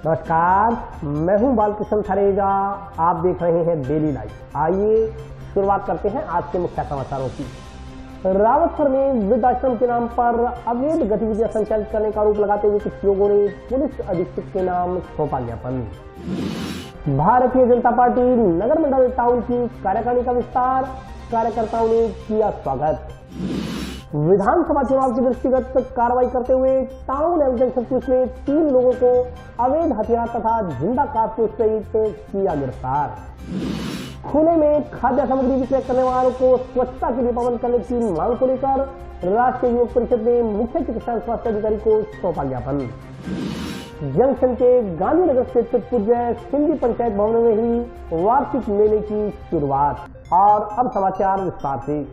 नमस्कार, मैं हूं बालकृष्ण थरेजा। आप देख रहे हैं डेली लाइफ। आइए शुरुआत करते हैं आज के मुख्य समाचारों की। रावतसर में वृद्धाश्रम के नाम पर अवैध गतिविधियां संचालित करने का आरोप लगाते हुए कुछ लोगों ने पुलिस अधीक्षक के नाम सौंपा ज्ञापन। भारतीय जनता पार्टी नगर मंडल टाउन की कार्यकारिणी का विस्तार, कार्यकर्ताओं ने किया स्वागत। विधानसभा चुनाव के दृष्टिगत कार्रवाई करते हुए टाउन एवं जंक्शन पुलिस ने 3 लोगों को अवैध हथियार तथा जिंदा कारतूस सहित किया गिरफ्तार। खुले में खाद्य सामग्री विक्रय करने वालों को स्वच्छता के लिए पाबंद करने की मांग को लेकर राष्ट्रीय युवक परिषद ने मुख्य चिकित्सा स्वास्थ्य अधिकारी को सौंपा ज्ञापन। जंक्शन के गांधीनगर स्थित पूज्य सिंधी पंचायत भवन में हुई वार्षिक मेले की शुरुआत। और अब समाचार विस्तार से।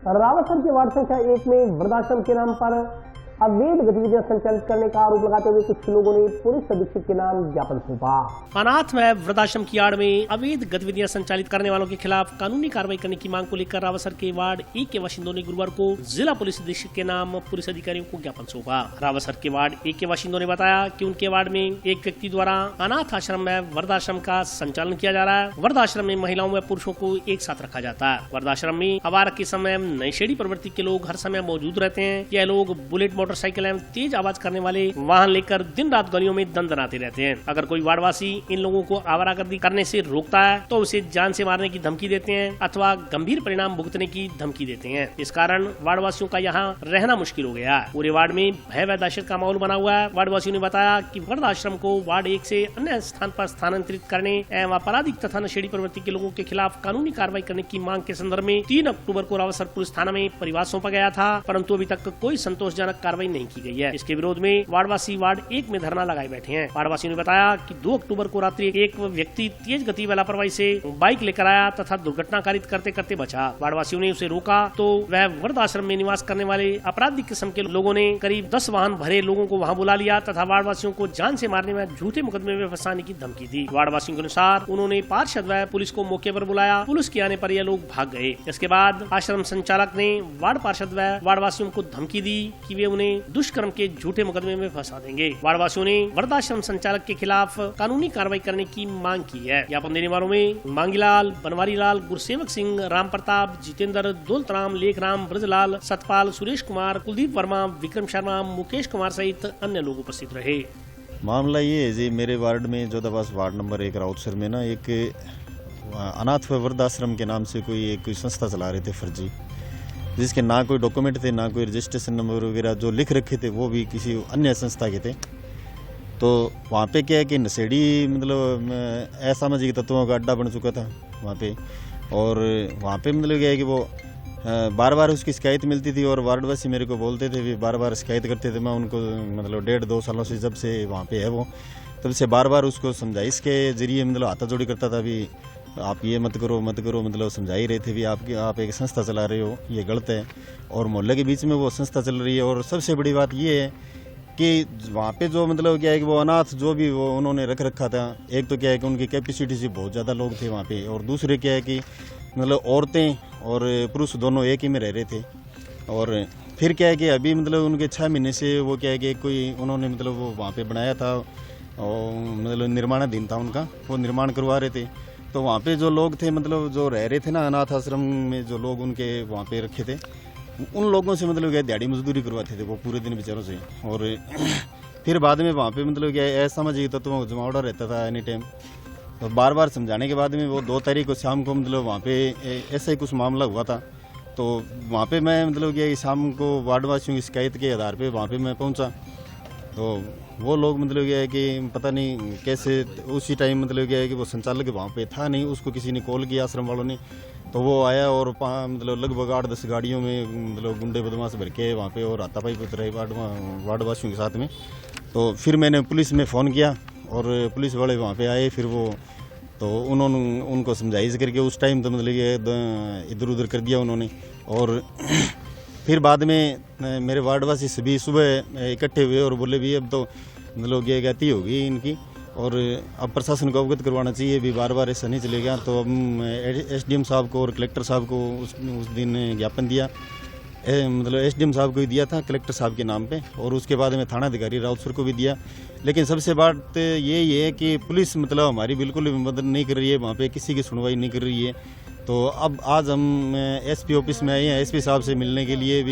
रावतसर के वार्ड संख्या 1 में वृद्धाश्रम के नाम पर अवैध गतिविधियां संचालित करने का आरोप लगाते हुए कुछ लोगों ने पुलिस अधीक्षक के नाम ज्ञापन सौंपा। अनाथ व वृद्धाश्रम की आड़ में अवैध गतिविधियां संचालित करने वालों के खिलाफ कानूनी कार्रवाई करने की मांग को लेकर रावतसर के वार्ड 1 के बाशिंदों ने गुरुवार को जिला पुलिस अधीक्षक के नाम पुलिस अधिकारियों को ज्ञापन सौंपा। रावतसर के वार्ड 1 के बाशिंदों ने बताया कि उनके वार्ड में एक व्यक्ति द्वारा अनाथ आश्रम व वृद्धाश्रम का संचालन किया जा रहा है। वृद्धाश्रम में महिलाओं व पुरुषों को एक साथ रखा जाता है। वृद्धाश्रम में अवारा के समय नशेड़ी प्रवृत्ति के लोग हर समय मौजूद रहते हैं। यह लोग बुलेट, मोटरसाइकिल एवं तेज आवाज करने वाले वाहन लेकर दिन रात गलियों में दंदनाते रहते हैं। अगर कोई वार्डवासी इन लोगों को आवारागर्दी करने से रोकता है तो उसे जान से मारने की धमकी देते हैं अथवा गंभीर परिणाम भुगतने की धमकी देते हैं। इस कारण वार्डवासियों का यहाँ रहना मुश्किल हो गया है। पूरे वार्ड में भय व दहशत का माहौल बना हुआ है। वार्डवासियों ने बताया कि वृद्धाश्रम को वार्ड 1 से अन्य स्थान पर स्थानांतरित करने एवं आपराधिक तथा नशेड़ी प्रवृत्ति के लोगों के खिलाफ कानूनी कार्रवाई करने की मांग के संदर्भ में 3 अक्टूबर को रावतसर पुलिस थाना में परिवाद सौंपा गया था, परंतु अभी तक कोई संतोषजनक कार्रवाई नहीं की गई है। इसके विरोध में वार्डवासी वार्ड 1 में धरना लगाए बैठे हैं। वार्डवासियों ने बताया कि 2 अक्टूबर को रात्रि एक व्यक्ति तेज गति व लापरवाही से बाइक लेकर आया तथा दुर्घटना कारित करते करते बचा। वार्डवासियों ने उसे रोका तो वह वृद्धाश्रम में निवास करने वाले आपराधिक किस्म के लोगों ने करीब 10 वाहन भरे लोगों को वहां बुला लिया तथा वार्डवासियों को जान से मारने में झूठे मुकदमे में फंसाने की धमकी दी। वार्डवासियों के अनुसार उन्होंने पार्षद व पुलिस को मौके पर बुलाया। पुलिस के आने पर यह लोग भाग गए। इसके बाद आश्रम संचालक ने वार्ड पार्षद व वार्डवासियों को धमकी दी कि वे उन्हें दुष्कर्म के झूठे मुकदमे में फंसा देंगे। वार्डवासियों ने वृद्धाश्रम संचालक के खिलाफ कानूनी कार्रवाई करने की मांग की है। ज्ञापन देने वालों में मांगीलाल, बनवारी लाल, गुरसेवक सिंह, राम प्रताप, जितेंद्र, दौलतराम, लेखराम, ब्रजलाल, सतपाल, सुरेश कुमार, कुलदीप वर्मा, विक्रम शर्मा, मुकेश कुमार सहित अन्य लोग उपस्थित रहे। मामला ये है जी, मेरे वार्ड में जोधाबास वार्ड नंबर 1 राउतसर में ना एक अनाथ व वृद्धाश्रम के नाम से कोई संस्था चला रहे थे फर्जी, जिसके ना कोई डॉक्यूमेंट थे ना कोई रजिस्ट्रेशन नंबर वगैरह, जो लिख रखे थे वो भी किसी अन्य संस्था के थे। तो वहाँ पे क्या है कि नशेड़ी मतलब असामाजिक तत्वों का अड्डा बन चुका था वहाँ पे। और वहाँ पे मतलब क्या है कि वो बार बार उसकी शिकायत मिलती थी और वार्डवासी मेरे को बोलते थे, भी बार बार शिकायत करते थे। मैं उनको मतलब 1.5-2 सालों से जब से वहाँ पे है वो, तब से बार बार उसको समझाइश के जरिए मतलब हाथाजोड़ी करता था, भी आप ये मत करो मतलब समझा ही रहे थे भी आप एक संस्था चला रहे हो, ये गलत है। और मोहल्ले के बीच में वो संस्था चल रही है। और सबसे बड़ी बात ये है कि वहाँ पे जो मतलब क्या है कि वो अनाथ जो भी वो उन्होंने रख रखा था, एक तो क्या है कि उनकी कैपेसिटी से बहुत ज़्यादा लोग थे वहाँ पे, और दूसरे क्या है कि मतलब औरतें और पुरुष दोनों एक ही में रह रहे थे। और फिर क्या है कि अभी मतलब उनके 6 महीने से वो क्या है कि कोई उन्होंने मतलब वो वहाँ पे बनाया था और मतलब निर्माणाधीन था उनका, वो निर्माण करवा रहे थे। तो वहाँ पे जो लोग थे मतलब जो रह रहे थे ना अनाथ आश्रम में, जो लोग उनके वहाँ पे रखे थे, उन लोगों से मतलब क्या दिहाड़ी मजदूरी करवाते थे वो पूरे दिन बेचारों से। और फिर बाद में वहाँ पे मतलब क्या असामाजिक तत्वों का जमावड़ा रहता था एनी टाइम। तो बार बार समझाने के बाद में वो 2 तारीख को शाम को मतलब वहाँ पे ऐसा ही कुछ मामला हुआ था। तो वहाँ पे मैं मतलब क्या शाम को वार्डवासियों की शिकायत के आधार पे वहाँ पे मैं पहुँचा। तो वो लोग मतलब क्या है कि पता नहीं कैसे उसी टाइम मतलब क्या है कि वो संचालक वहाँ पे था नहीं, उसको किसी ने कॉल किया आश्रम वालों ने, तो वो आया और मतलब लगभग 8-10 गाड़ियों में मतलब गुंडे बदमाश भर के वहाँ पे और हाथापाई पुत रहे वार्डवासियों के साथ में। तो फिर मैंने पुलिस में फ़ोन किया और पुलिस वाले वहाँ पे आए। फिर वो तो उन्होंने उनको समझाइश करके उस टाइम तो मतलब ये इधर उधर कर दिया उन्होंने। और फिर बाद में मेरे वार्डवासी सभी सुबह इकट्ठे हुए और बोले भी अब तो मतलब ये गति होगी इनकी और अब प्रशासन को अवगत करवाना चाहिए, भी बार बार ऐसा नहीं चलेगा। तो हम एसडीएम साहब को और कलेक्टर साहब को उस दिन ज्ञापन दिया मतलब एसडीएम साहब को भी दिया था, कलेक्टर साहब के नाम पे, और उसके बाद में थाना अधिकारी राउत सर को भी दिया। लेकिन सबसे बात यही है कि पुलिस मतलब हमारी बिल्कुल भी मदद नहीं कर रही है, वहाँ पे किसी की सुनवाई नहीं कर रही है। तो अब आज हम एसपी ऑफिस में आए हैं एसपी साहब से मिलने के लिए।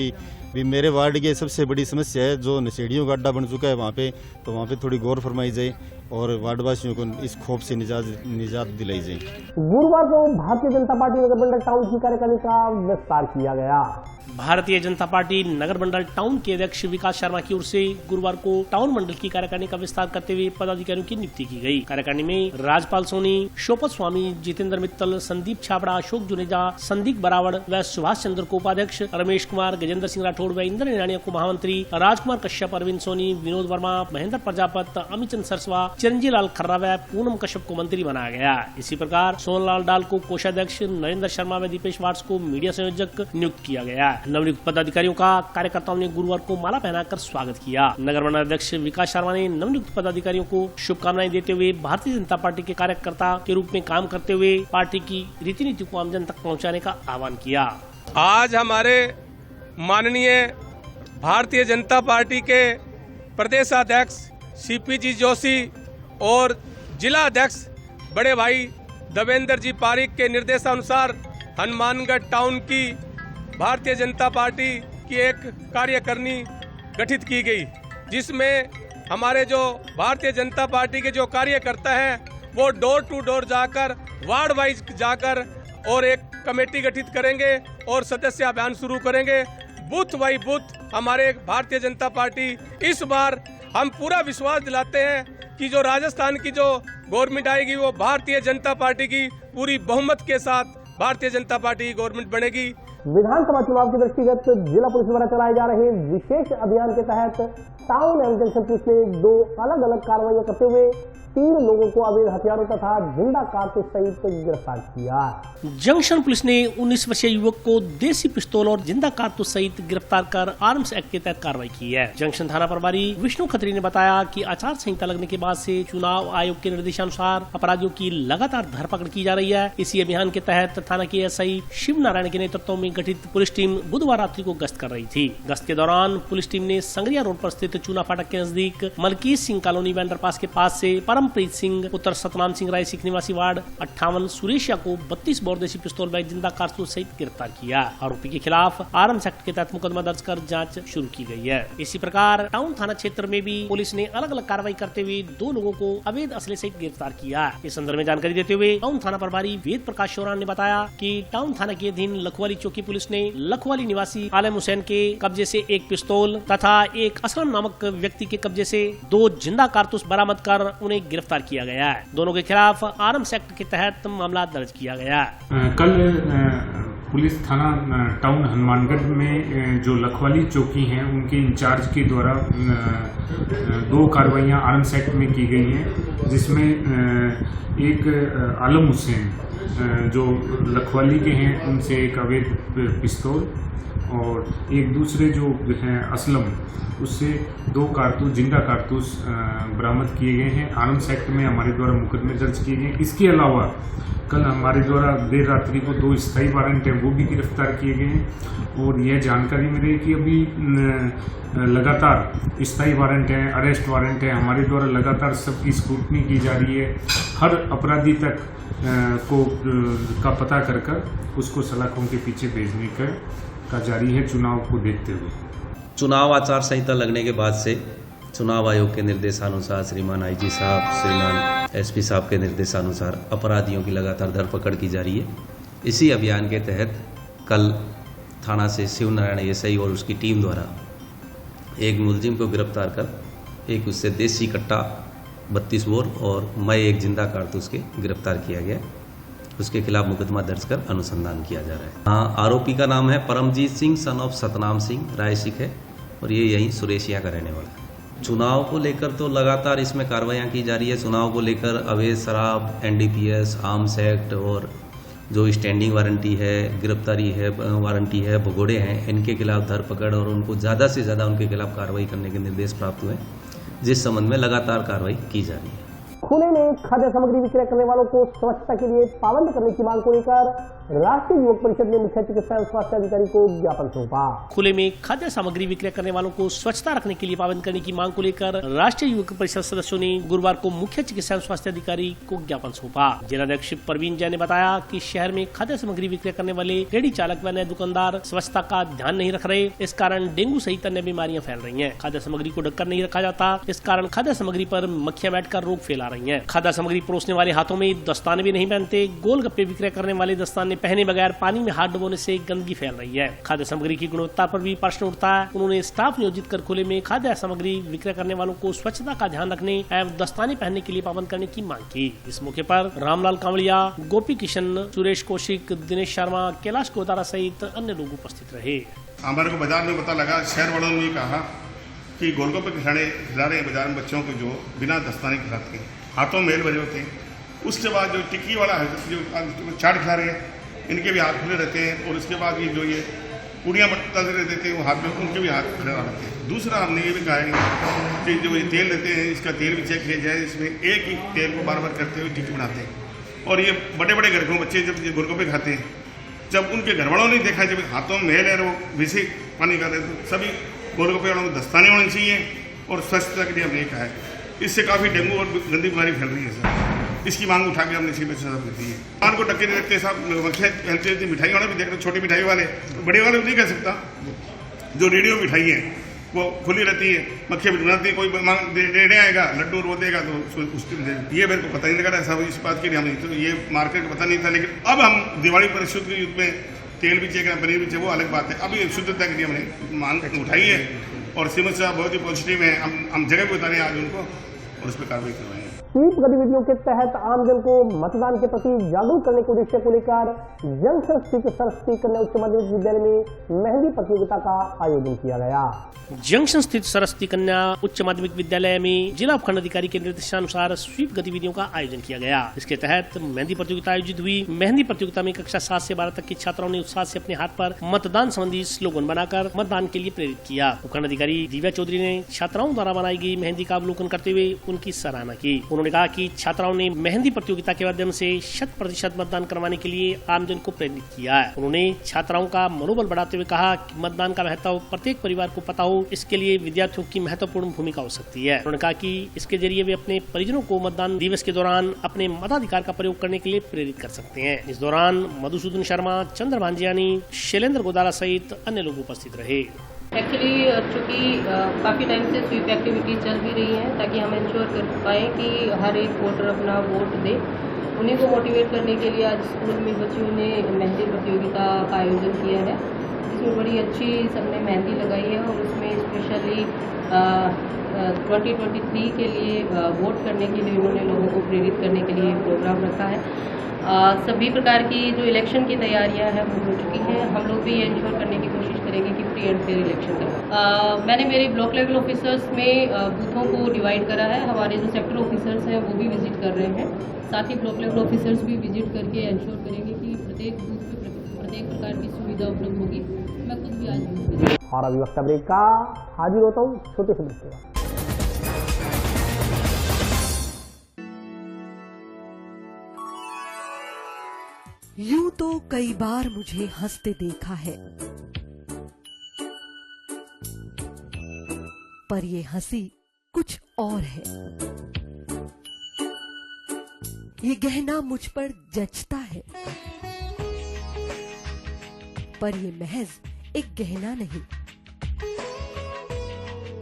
भी मेरे वार्ड की सबसे बड़ी समस्या है जो नशेड़ियों का अड्डा बन चुका है वहाँ पे, तो वहाँ पे थोड़ी गौर फरमाई जाए और वार्डवासियों को इस खौफ से निजात दिलाई जाए। गुरुवार को भारतीय जनता पार्टी नगर मंडल टाउन की कार्यकारिणी का विस्तार किया गया। भारतीय जनता पार्टी नगर मंडल टाउन के अध्यक्ष विकास शर्मा की ओर से गुरुवार को टाउन मंडल की कार्यकारिणी का विस्तार करते हुए पदाधिकारियों की नियुक्ति की गई। कार्यकारिणी में राजपाल सोनी, शोपत स्वामी, जितेंद्र मित्तल, संदीप छाबड़ा, अशोक जुनेजा, संदीप बरावड़ व सुभाष चंद्र को उपाध्यक्ष, रमेश कुमार, गजेंद्र सिंह राठौड़ व इंद्र निराणिया को महामंत्री, राजकुमार कश्यप, अरविंद सोनी, विनोद वर्मा, महेंद्र प्रजापत, अमित चंद सरसवा, चिरंजीव लाल खर्रा व पूनम कश्यप को मंत्री बनाया गया। इसी प्रकार सोनलाल डाल को कोषाध्यक्ष, नरेंद्र शर्मा व दीपेश वाट्स को मीडिया संयोजक नियुक्त किया गया। नवनियुक्त पदाधिकारियों का कार्यकर्ताओं ने गुरुवार को माला पहनाकर स्वागत किया। नगर मंडल अध्यक्ष विकास शर्मा ने नवनियुक्त पदाधिकारियों को शुभकामनाएं देते हुए भारतीय जनता पार्टी के कार्यकर्ता के रूप में काम करते हुए पार्टी की रीति नीति को आमजन तक पहुंचाने का आह्वान किया। आज हमारे माननीय भारतीय जनता पार्टी के प्रदेशाध्यक्ष सीपीजी जोशी और जिला अध्यक्ष बड़े भाई देवेंद्र जी पारिक के निर्देशानुसार हनुमानगढ़ टाउन की भारतीय जनता पार्टी की एक कार्यकारिणी गठित की गई, जिसमें हमारे जो भारतीय जनता पार्टी के जो कार्यकर्ता हैं वो डोर टू डोर जाकर, वार्ड वाइज जाकर और एक कमेटी गठित करेंगे और सदस्य अभियान शुरू करेंगे। बूथ बाई बूथ हमारे भारतीय जनता पार्टी इस बार हम पूरा विश्वास दिलाते हैं कि जो राजस्थान की जो गवर्नमेंट आएगी वो भारतीय जनता पार्टी की पूरी बहुमत के साथ भारतीय जनता पार्टी की गवर्नमेंट बनेगी। विधानसभा चुनाव के दृष्टिगत जिला पुलिस द्वारा चलाए जा रहे विशेष अभियान के तहत टाउन एवं जंक्शन पुलिस ने 2 अलग-अलग कार्रवाइयां करते हुए 3 लोगों को अवैध हथियारों तथा जिंदा कारतूस सहित गिरफ्तार किया। जंक्शन पुलिस ने 19 वर्षीय युवक को देसी पिस्तौल और जिंदा कारतूस सहित गिरफ्तार कर आर्म्स एक्ट के तहत कार्रवाई की है। जंक्शन थाना प्रभारी विष्णु खत्री ने बताया कि आचार संहिता लगने के बाद से चुनाव आयोग के निर्देशानुसार अपराधियों की लगातार धरपकड़ की जा रही है। इसी अभियान के तहत थाना के एसआई शिव नारायण के नेतृत्व में गठित पुलिस टीम बुधवार रात्रि को गश्त कर रही थी। गश्त के दौरान पुलिस टीम ने संगरिया रोड पर स्थित चूना फाटक के नजदीक मलकीत सिंह कॉलोनी अंडरपास के पास से परमप्रीत सिंह पुत्र सतनाम सिंह राय सिख निवासी वार्ड 58 सुरेशिया को 32 बोर देसी पिस्तौल व जिंदा कारतूस सहित गिरफ्तार किया। आरोपी के खिलाफ आर्म्स एक्ट के तहत मुकदमा दर्ज कर जांच शुरू की गई है। इसी प्रकार टाउन थाना क्षेत्र में भी पुलिस ने अलग अलग कार्रवाई करते हुए 2 लोगों को अवैध असले सहित गिरफ्तार किया। इस संदर्भ में जानकारी देते हुए टाउन थाना प्रभारी वेद प्रकाश चौरान ने बताया कि टाउन थाना के अधीन लखवाली चौकी पुलिस ने लखवाली निवासी आलम हुसैन के कब्जे से 1 पिस्तौल तथा एक असलम नामक व्यक्ति के कब्जे से 2 जिंदा कारतूस बरामद कर उन्हें गिरफ्तार किया गया है। दोनों के खिलाफ आर्म्स एक्ट के तहत मामला दर्ज किया गया। कल पुलिस थाना टाउन हनुमानगढ़ में जो लखवाली चौकी हैं उनके इंचार्ज के द्वारा 2 कार्रवाइयाँ आर्म्स एक्ट में की गई हैं, जिसमें एक आलम हुसैन जो लखवाली के हैं उनसे एक अवैध पिस्तौल और एक दूसरे जो हैं असलम उससे 2 कारतूस जिंदा कारतूस बरामद किए गए हैं। आर्म्स एक्ट में हमारे द्वारा मुकदमे दर्ज किए गए। इसके अलावा कल हमारे द्वारा देर रात्रि को 2 स्थायी वारंट हैं वो भी गिरफ्तार किए गए हैं और यह जानकारी मिली कि अभी लगातार स्थायी वारंट हैं, अरेस्ट वारंट है, हमारे द्वारा लगातार सबकी स्क्रूटनी की जा रही है। हर अपराधी तक का पता कर उसको सलाखों के पीछे भेजने का जारी है चुनाव को देखते हुए। चुनाव आचार संहिता लगने के बाद से चुनाव आयोग के निर्देशानुसार श्रीमान आईजी साहब, श्रीमान एसपी साहब के निर्देशानुसार अपराधियों की लगातार धरपकड़ की जा रही है। इसी अभियान के तहत कल थाना से शिव नारायण एसआई और उसकी टीम द्वारा एक मुलजिम को गिरफ्तार कर एक उससे देसी कट्टा 32 बोर और मय 1 जिंदा कारतूस के गिरफ्तार किया गया। उसके खिलाफ मुकदमा दर्ज कर अनुसंधान किया जा रहा है। आरोपी का नाम है परमजीत सिंह सन ऑफ सतनाम सिंह राय सिख है और ये यहीं सुरेशिया का रहने वाला है। चुनाव को लेकर तो लगातार इसमें कार्रवाइयाँ की जा रही है। चुनाव को लेकर अवैध शराब, एनडीपीएस, आर्म्स एक्ट और जो स्टैंडिंग वारंटी है, गिरफ्तारी है, वारंटी है, भगोड़े हैं, इनके खिलाफ धरपकड़ और उनको ज़्यादा से ज़्यादा उनके खिलाफ कार्रवाई करने के निर्देश प्राप्त हुए, जिस संबंध में लगातार कार्रवाई की जा रही है। खुले में खाद्य सामग्री विक्रय करने वालों को स्वच्छता के लिए पाबंद करने की मांग को लेकर राष्ट्रीय युवक परिषद ने मुख्य चिकित्सा एवं स्वास्थ्य अधिकारी को ज्ञापन सौंपा। खुले में खाद्य सामग्री विक्रय करने वालों को स्वच्छता रखने के लिए पाबंद करने की मांग को लेकर राष्ट्रीय युवक परिषद सदस्यों ने गुरुवार को मुख्य चिकित्सा एवं स्वास्थ्य अधिकारी को ज्ञापन सौंपा। जिलाध्यक्ष परवीन जैन ने बताया कि शहर में खाद्य सामग्री विक्रय करने वाले रेहड़ी चालक व अन्य दुकानदार स्वच्छता का ध्यान नहीं रख रहे, इस कारण डेंगू सहित अन्य बीमारियां फैल रही हैं। खाद्य सामग्री को ढककर नहीं रखा जाता, इस कारण खाद्य सामग्री पर मक्खियां बैठकर रोग फैला रही हैं। खाद्य सामग्री परोसने वाले हाथों में दस्ताने भी नहीं पहनते, गोलगप्पे विक्रय करने वाले दस्ताने पहने बगैर पानी में हाथ डुबोने से गंदगी फैल रही है। खाद्य सामग्री की गुणवत्ता पर भी प्रश्न उठता है। उन्होंने स्टाफ नियोजित कर खुले में खाद्य सामग्री विक्रय करने वालों को स्वच्छता का ध्यान रखने एवं दस्ताने पहनने के लिए पाबंद करने की मांग की। इस मौके पर रामलाल कांवड़िया, गोपी किशन, सुरेश कौशिक, दिनेश शर्मा, कैलाश गोदारा सहित अन्य लोग उपस्थित रहे। हमारे को बाजार में पता लगा, शहर वालों ने कहा कि गोलगप्पे खिला रहे हैं बाजार में बच्चों को, जो बिना दस्ताने खिलाते हैं, हाथों में मेल भरे होते हैं। उसके बाद जो टिक्की वाला है, जो चाट खिला रहे हैं, इनके भी हाथ खुले रहते हैं। और उसके बाद ये जो ये पूड़ियाँ तलते देते हैं, वो हाथ में, उनके भी हाथ खुले रहते हैं। दूसरा हमने ये भी कहा है कि जो ये तेल देते हैं, इसका तेल भी चेक किया जाए। इसमें एक ही तेल को बार बार करते हुए टिक्की बनाते हैं। और ये बड़े बड़े घर के बच्चे जब ये गोलगप्पे खाते हैं, जब उनके घर वालों ने देखा जब हाथों में मेल है वो वैसे पानी कर रहे, तो सभी गोलगप्पे वालों को दस्ताने होने चाहिए। और स्वच्छता के लिए हमने कहा है, इससे काफ़ी डेंगू और गंदी बीमारी फैल रही है सर। इसकी मांग उठा के हमने सीबीएसई साहब दी है। पान को टक्के रखते साहब, मक्खियाँ फैलती रहती, मिठाई वाला भी देख रहे, छोटी मिठाई वाले, बड़े वाले भी नहीं कह सकता। जो रेडियो मिठाई है वो खुली रहती है, मक्खियाँ भी बनाती है, कोई मांग देने आएगा लड्डू और वो देगा तो उसकी ये मेरे को पता नहीं लगा ऐसा। इस बात के लिए हमें तो ये मार्केट पता नहीं था, लेकिन अब हम दिवाली पर शुद्ध के युद्ध में तेल भी चाहिए, पनीर भी चाहिए, वो अलग बात है। अभी शुद्धता के लिए हमने मांग उठाई है और सीएम साहब बहुत ही पॉजिटिव है। हम जगह पे उतारे आज उनको और उस पर कार्रवाई कर रहे हैं। स्वीप गतिविधियों के तहत आमजन को मतदान के प्रति जागरूक करने के उद्देश्य को लेकर जंक्शन स्थित सरस्वती कन्या उच्च माध्यमिक विद्यालय में मेहंदी प्रतियोगिता का आयोजन किया गया। जंक्शन स्थित सरस्वती कन्या उच्च माध्यमिक विद्यालय में जिला उपखंड अधिकारी के निर्देशानुसार स्वीप गतिविधियों का आयोजन किया गया। इसके तहत मेहंदी प्रतियोगिता आयोजित हुई। मेहंदी प्रतियोगिता में कक्षा 7 से 12 तक की छात्राओं ने उत्साह से अपने हाथ पर मतदान संबंधी स्लोगन बनाकर मतदान के लिए प्रेरित किया। उपखंड अधिकारी दिव्या चौधरी ने छात्राओं द्वारा बनाई गई मेहंदी का अवलोकन करते हुए उनकी सराहना की। उन्होंने कहा कि छात्राओं ने मेहंदी प्रतियोगिता के माध्यम से 100% मतदान करवाने के लिए आमजन को प्रेरित किया है। उन्होंने छात्राओं का मनोबल बढ़ाते हुए कहा कि मतदान का महत्व प्रत्येक परिवार को पता हो, इसके लिए विद्यार्थियों की महत्वपूर्ण भूमिका हो सकती है। उन्होंने कहा कि इसके जरिए वे अपने परिजनों को मतदान दिवस के दौरान अपने मताधिकार का प्रयोग करने के लिए प्रेरित कर सकते हैं। इस दौरान मधुसूदन शर्मा, चंद्र भांजियानी, शैलेंद्र गोदारा सहित अन्य लोग उपस्थित रहे। एक्चुअली चूँकि काफ़ी टाइम से स्वीप एक्टिविटी चल भी रही हैं ताकि हम इंश्योर कर पाएँ कि हर एक वोटर अपना वोट दे। उन्हीं को मोटिवेट करने के लिए आज स्कूल में बच्चों ने मेहंदी प्रतियोगिता का आयोजन किया है, जिसमें बड़ी अच्छी सबने मेहंदी लगाई है और उसमें स्पेशली 2023 के लिए वोट करने के लिए उन्होंने लोगों को प्रेरित करने के लिए प्रोग्राम रखा है। सभी प्रकार की जो इलेक्शन की तैयारियां हैं वो हो चुकी हैं। हम लोग भी ये इंश्योर करने की कोशिश करेंगे कि फ्री एंड फेयर इलेक्शन करें। मैंने मेरे ब्लॉक लेवल ऑफिसर्स में बूथों को डिवाइड करा है। हमारे जो सेक्टर ऑफिसर्स हैं वो भी विजिट कर रहे हैं, साथ ही ब्लॉक लेवल ऑफिसर्स भी विजिट करके इंश्योर करेंगे कि प्रत्येक बूथ पे प्रत्येक प्रकार की सुविधा उपलब्ध होगी। मैं खुद भी आज और अभी वक्त ब्रेक का हाजिर होता हूँ छोटे से ब्रेक के बाद। यूं तो कई बार मुझे हंसते देखा है, पर ये हंसी कुछ और है। ये गहना मुझ पर जचता है, पर ये महज एक गहना नहीं।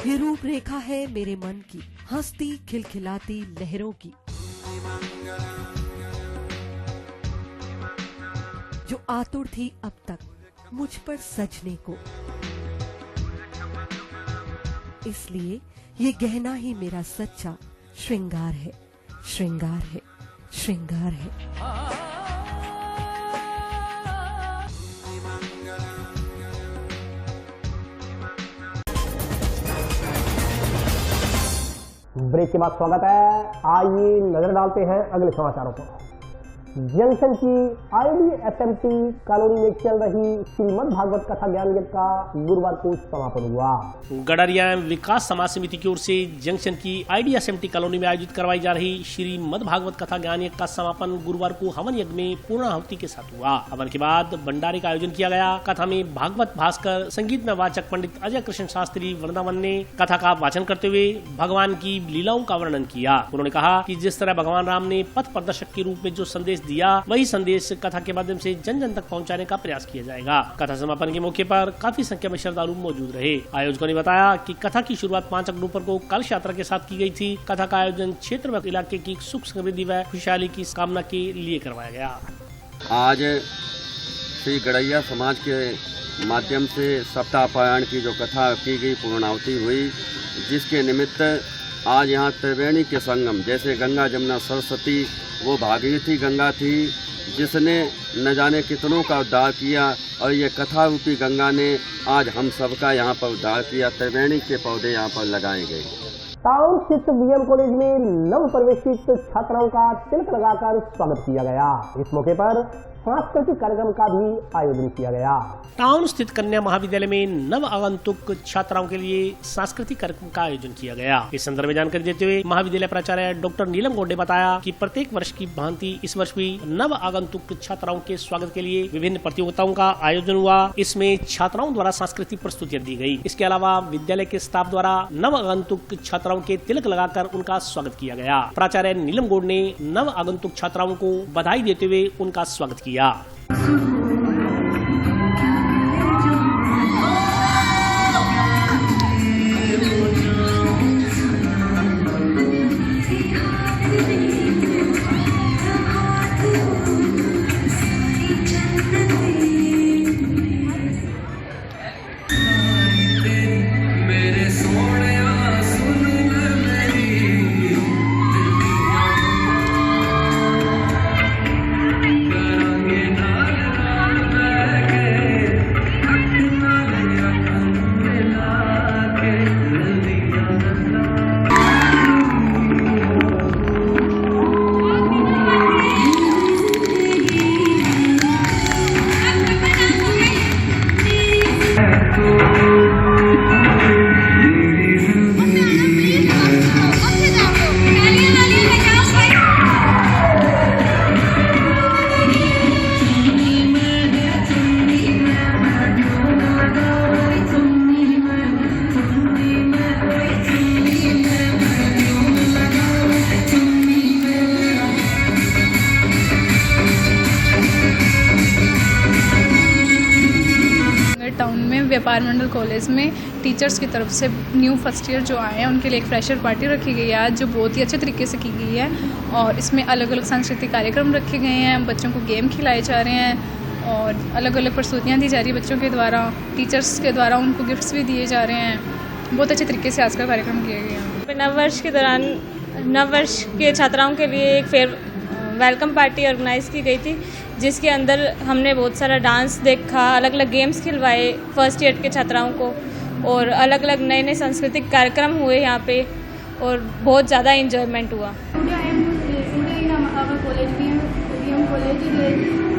ये रूपरेखा है मेरे मन की, हंसती खिलखिलाती लहरों की, जो आतुर थी अब तक मुझ पर सजने को। इसलिए ये गहना ही मेरा सच्चा श्रृंगार है, श्रृंगार है, श्रृंगार है। ब्रेक के बाद स्वागत है। आइए नजर डालते हैं अगले समाचारों पर। जंक्शन की IDSMT कॉलोनी में चल रही श्रीमद् भागवत कथा ज्ञान यज्ञ का गुरुवार को समापन हुआ। गडरिया विकास समाज समिति की ओर से जंक्शन की IDSMT कॉलोनी में आयोजित करवाई जा रही श्रीमद् भागवत कथा ज्ञान यज्ञ का समापन गुरुवार को हवन यज्ञ में पूर्णाहुति के साथ हुआ। हवन के बाद भंडारे का आयोजन किया गया। कथा में भागवत भास्कर संगीत में वाचक पंडित अजय कृष्ण शास्त्री वृंदावन ने कथा का वाचन करते हुए भगवान की लीलाओं का वर्णन किया। उन्होंने कहा कि जिस तरह भगवान राम ने पथ प्रदर्शक के रूप में जो संदेश दिया, वही संदेश कथा के माध्यम से जन जन तक पहुंचाने का प्रयास किया जाएगा। कथा समापन के मौके पर काफी संख्या में श्रद्धालु मौजूद रहे। आयोजकों ने बताया कि कथा की शुरुआत 5 अक्टूबर को कलश यात्रा के साथ की गई थी। कथा का आयोजन क्षेत्र व इलाके की सुख समृद्धि व खुशहाली की कामना के लिए करवाया गया। आज श्री गड़ैया समाज के माध्यम से सप्ताह पारायण की जो कथा की गई, पूर्णाहुति हुई, जिसके निमित्त आज यहाँ त्रिवेणी के संगम, जैसे गंगा जमुना सरस्वती, वो भागीरथी गंगा थी जिसने न जाने कितनों का उद्धार किया, और ये कथा रूपी गंगा ने आज हम सबका यहाँ पर उद्धार किया। त्रिवेणी के पौधे यहाँ पर लगाए गए। टाउन स्थित BM कॉलेज में नव प्रवेशित छात्राओं का तिलक लगाकर स्वागत किया गया। इस मौके पर सांस्कृतिक कार्यक्रम का भी आयोजन किया गया। टाउन स्थित कन्या महाविद्यालय में नव आगंतुक छात्राओं के लिए सांस्कृतिक कार्यक्रम का आयोजन किया गया। इस संदर्भ में जानकारी देते हुए महाविद्यालय प्राचार्य डॉक्टर नीलम गौड़ ने बताया कि प्रत्येक वर्ष की भांति इस वर्ष भी नव आगंतुक छात्राओं के स्वागत के लिए विभिन्न प्रतियोगिताओं का आयोजन हुआ। इसमें छात्राओं द्वारा सांस्कृतिक प्रस्तुतियां दी गयी। इसके अलावा विद्यालय के स्टाफ द्वारा नव आगंतुक छात्राओं के तिलक लगाकर उनका स्वागत किया गया। प्राचार्य नीलम गौड़ ने नव आगंतुक छात्राओं को बधाई देते हुए उनका स्वागत किया। व्यापार मंडल कॉलेज में टीचर्स की तरफ से न्यू फर्स्ट ईयर जो आए हैं उनके लिए एक फ्रेशर पार्टी रखी गई है आज, जो बहुत ही अच्छे तरीके से की गई है। और इसमें अलग अलग सांस्कृतिक कार्यक्रम रखे गए हैं, बच्चों को गेम खिलाए जा रहे हैं और अलग अलग प्रस्तुतियाँ दी जा रही है बच्चों के द्वारा, टीचर्स के द्वारा उनको गिफ्ट्स भी दिए जा रहे हैं। बहुत अच्छे तरीके से आज का कार्यक्रम किया गया है। नववर्ष के दौरान नववर्ष के छात्राओं के लिए एक वेलकम पार्टी ऑर्गेनाइज की गई थी, जिसके अंदर हमने बहुत सारा डांस देखा, अलग अलग गेम्स खिलवाए फर्स्ट ईयर के छात्राओं को, और अलग अलग नए नए सांस्कृतिक कार्यक्रम हुए यहाँ पे, और बहुत ज़्यादा एंजॉयमेंट हुआ।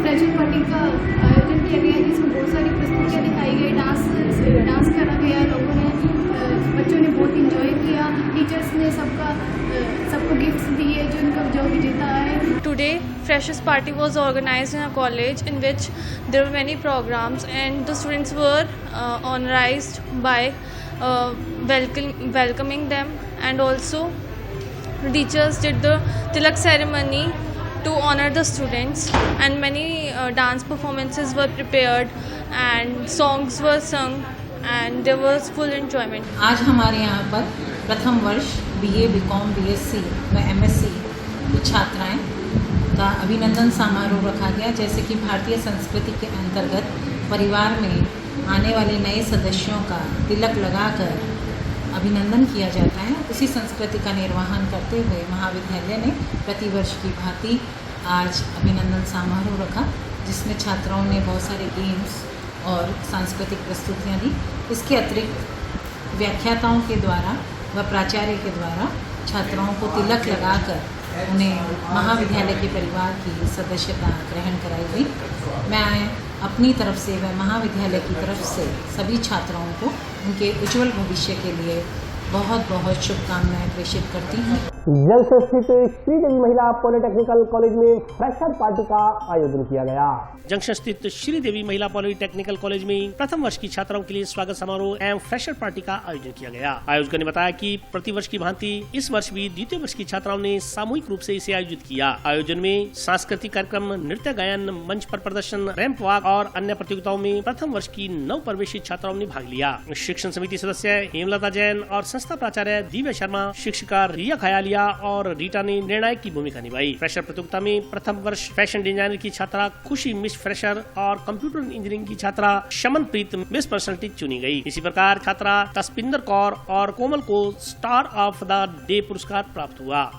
फ्रेशर पार्टी का आयोजन किया गया, जिसमें बहुत सारी प्रस्तुतियाँ दिखाई गई, डांस करा गया, लोगों ने, बच्चों ने बहुत इंजॉय किया, टीचर्स ने सबको गिफ्ट्स दिए जो विजेता है। Today, freshers party was organized in a college in which there were many programs and the students were honorized by welcoming them, and also the teachers did the tilak ceremony to honor the students, and many dance performances were prepared and songs were sung and there was full enjoyment. आज हमारे यहाँ पर प्रथम वर्ष BA, BCom, BSc व MSc की छात्राएं का अभिनंदन समारोह रखा गया। जैसे कि भारतीय संस्कृति के अंतर्गत परिवार में आने वाले नए सदस्यों का तिलक लगाकर अभिनंदन किया जाता है, उसी संस्कृति का निर्वहन करते हुए महाविद्यालय ने प्रतिवर्ष की भांति आज अभिनंदन समारोह रखा, जिसमें छात्राओं ने बहुत सारे गेम्स और सांस्कृतिक प्रस्तुतियाँ दी। इसके अतिरिक्त व्याख्याताओं के द्वारा व प्राचार्य के द्वारा छात्राओं को तिलक लगाकर उन्हें महाविद्यालय के परिवार की सदस्यता ग्रहण कराई गई। मैं अपनी तरफ से व महाविद्यालय की तरफ से सभी छात्राओं को उनके उज्जवल भविष्य के लिए बहुत बहुत शुभकामनाएं प्रेषित करती हूँ। जंक्शन स्थित श्रीदेवी महिला पॉलिटेक्निकल कॉलेज में फ्रेशर पार्टी का आयोजन किया गया। जंक्शन स्थित श्रीदेवी महिला पॉलिटेक्निकल कॉलेज में प्रथम वर्ष की छात्राओं के लिए स्वागत समारोह एवं फ्रेशर पार्टी का आयोजन किया गया। आयोजकों ने बताया कि प्रतिवर्ष की भांति इस वर्ष भी द्वितीय वर्ष की छात्राओं ने सामूहिक रूप से इसे आयोजित किया। आयोजन में सांस्कृतिक कार्यक्रम, नृत्य गायन, मंच पर प्रदर्शन, रैंप वॉक और अन्य प्रतियोगिताओं में प्रथम वर्ष की नव प्रवेशित छात्राओं ने भाग लिया। शिक्षण समिति सदस्य हेमलता जैन और संस्था प्राचार्य दिव्या शर्मा, शिक्षिका रिया खयालिया और रीटा ने निर्णायक की भूमिका निभाई। फ्रेशर प्रतियोगिता में प्रथम वर्ष फैशन डिजाइनर की छात्रा खुशी मिस फ्रेशर और कंप्यूटर इंजीनियरिंग की छात्रा शमनप्रीत मिस पर्सनालिटी चुनी गई। इसी प्रकार छात्रा तस्पिंदर कौर और कोमल को स्टार ऑफ द डे पुरस्कार प्राप्त हुआ।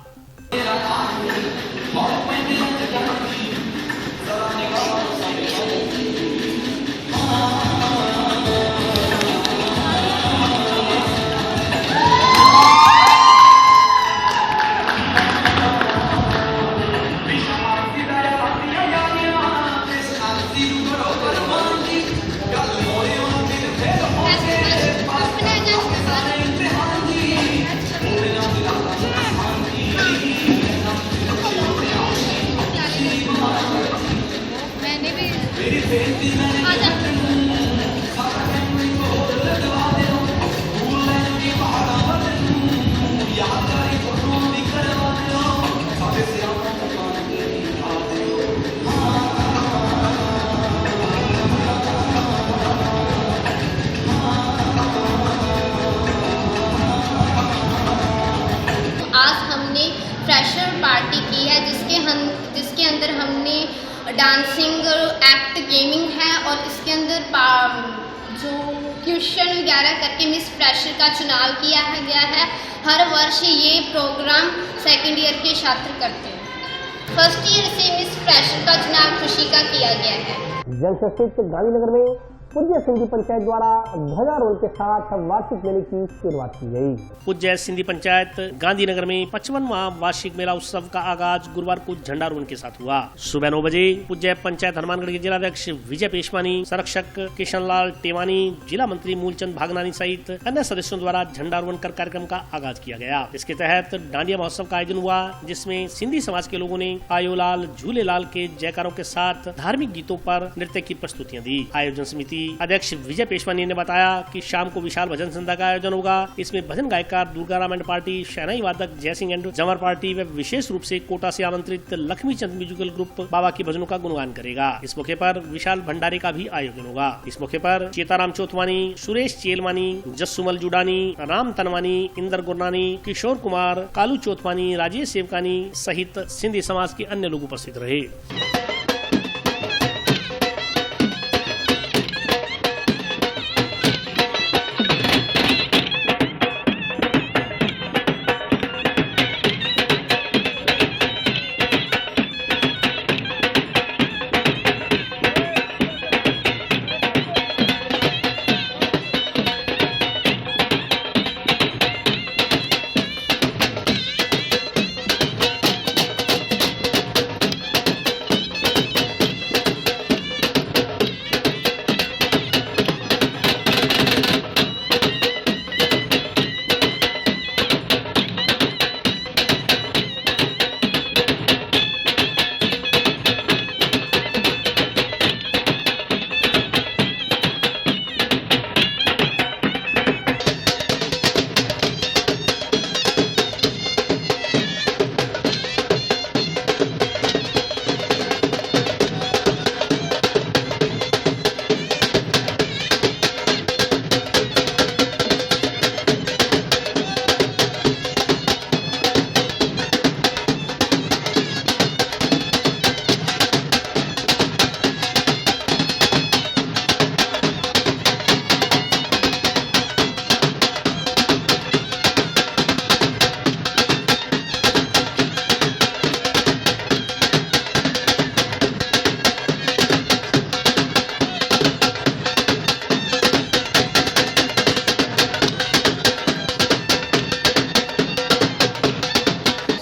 फ्रेशर पार्टी की है जिसके अंदर हमने डांसिंग, एक्ट, गेमिंग है और इसके अंदर जो क्वेश्चन वगैरह करके मिस फ्रेशर का चुनाव किया गया है। हर वर्ष ये प्रोग्राम सेकंड ईयर के छात्र करते हैं। फर्स्ट ईयर से मिस फ्रेशर का चुनाव खुशी का किया गया है। जंक्शन स्थित गांधीनगर में पूज्य सिंधी पंचायत द्वारा ध्वजारोहण के साथ वार्षिक मेले की शुरुआत की गई। पूज्य सिंधी पंचायत गांधीनगर में 55वां वार्षिक मेला उत्सव का आगाज गुरुवार को झंडारोहण के साथ हुआ। सुबह 9 बजे पूज्य पंचायत हनुमानगढ़ के जिलाध्यक्ष विजय पेशवानी, संरक्षक किशन लाल टेवानी, जिला मंत्री मूलचंद भागनानी सहित अन्य सदस्यों द्वारा झंडारोहण कर कार्यक्रम का आगाज किया गया। इसके तहत डांडिया महोत्सव का आयोजन हुआ, जिसमें सिंधी समाज के लोगों ने आयोलाल झूलेलाल के जयकारों के साथ धार्मिक गीतों पर नृत्य की प्रस्तुतियां दी। आयोजन समिति अध्यक्ष विजय पेशवानी ने बताया कि शाम को विशाल भजन संध्या का आयोजन होगा। इसमें भजन गायकार दुर्गाराम एंड पार्टी, शहनाई वादक जयसिंह एंड जमर पार्टी व विशेष रूप से कोटा से आमंत्रित लक्ष्मी चंद म्यूजिकल ग्रुप बाबा की भजनों का गुणगान करेगा। इस मौके पर विशाल भंडारे का भी आयोजन होगा। इस मौके पर चेताराम चौथवानी, सुरेश चेलवानी, जस्सुमल जुडानी, राम तनवानी, इंदर गुरनानी, किशोर कुमार, कालू चौथवानी, राजेश सेवकानी सहित सिंधी समाज के अन्य लोग उपस्थित रहे।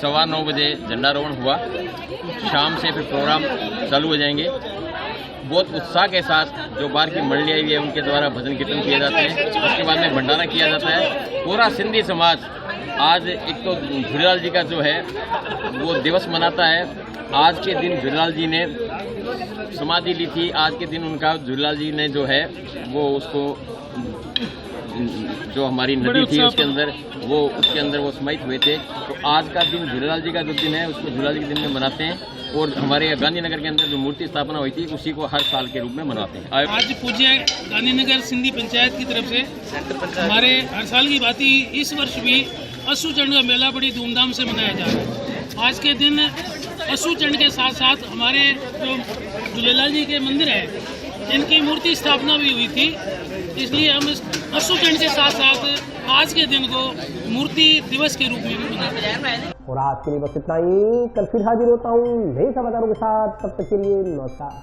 9:15 बजे झंडारोहण हुआ। शाम से फिर प्रोग्राम चालू हो जाएंगे। बहुत उत्साह के साथ जो बाहर की मंडली आई हुई है उनके द्वारा भजन कीर्तन किए जाते हैं। उसके बाद में भंडारा किया जाता है। पूरा सिंधी समाज आज एक तो झूलेलाल जी का जो है वो दिवस मनाता है। आज के दिन झूलेलाल जी ने समाधि ली थी। आज के दिन उनका झूलेलाल जी ने जो है वो उसको जो हमारी नदी थी उसके अंदर वो समाहित हुए थे। तो आज का दिन झूलेलाल जी का जो दिन है उसको झूलेलाल जी के दिन में मनाते हैं। और हमारे गांधीनगर के अंदर जो मूर्ति स्थापना हुई थी उसी को हर साल के रूप में मनाते हैं। आज पूज्य गांधीनगर सिंधी पंचायत की तरफ से हमारे हर साल की बात ही इस वर्ष भी असू चंड का मेला बड़ी धूमधाम से मनाया जा रहा है। आज के दिन असू चंड के साथ साथ हमारे जो झूलेलाल जी के मंदिर है इनकी मूर्ति स्थापना भी हुई थी। इसलिए हम असू चंड के साथ साथ आज के दिन को मूर्ति दिवस के रूप में भी मनाते हैं। और आज के लिए बस इतना ही। कल फिर हाजिर होता हूँ नए समाचारों के साथ। तब तक के लिए नमस्कार।